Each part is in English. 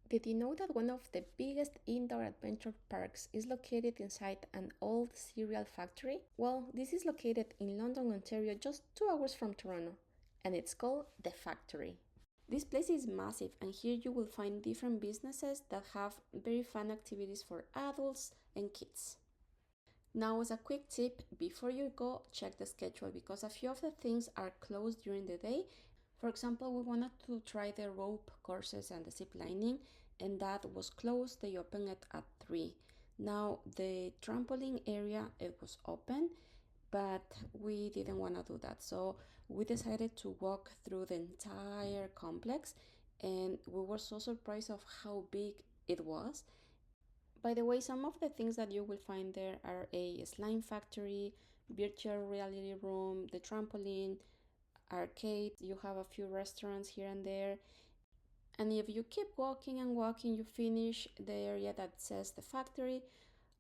Did you know that one of the biggest indoor adventure parks is located inside an old cereal factory? Well, this is located in London, Ontario, just 2 hours from Toronto, and it's called The Factory. This place is massive, and here you will find different businesses that have very fun activities for adults and kids. Now, as a quick tip, before you go, check the schedule because a few of the things are closed during the day. For example, we wanted to try the rope courses and the zip lining, and that was closed. They opened it at 3. Now, the trampoline area, it was open, but we didn't want to do that. So we decided to walk through the entire complex, and we were so surprised of how big it was. By the way, some of the things that you will find there are a slime factory, virtual reality room, the trampoline, arcade. You have a few restaurants here and there. And if you keep walking and walking, you finish the area that says the factory.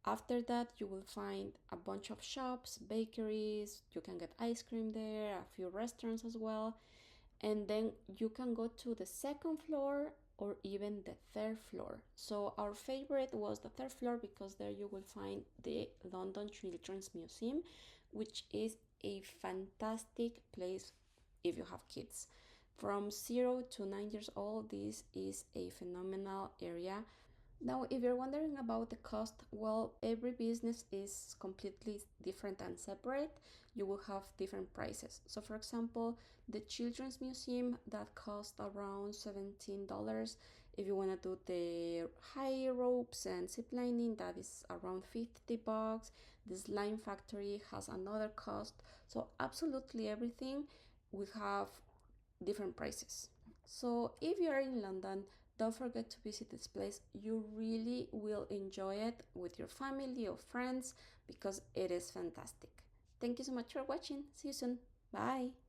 After that, you will find a bunch of shops, bakeries, you can get ice cream there, a few restaurants as well. And then you can go to the second floor or even the third floor. So our favorite was the third floor because there you will find the London Children's Museum, which is a fantastic place if you have kids. From 0 to 9 years old, this is a phenomenal area. Now, if you're wondering about the cost, well, every business is completely different and separate. You will have different prices. So, for example, the Children's Museum that costs around $17. If you want to do the high ropes and zip lining, that is around $50. The slime factory has another cost. So, absolutely everything we have different prices. So if you're in London, don't forget to visit this place. You really will enjoy it with your family or friends because it is fantastic. Thank you so much for watching. See you soon. Bye.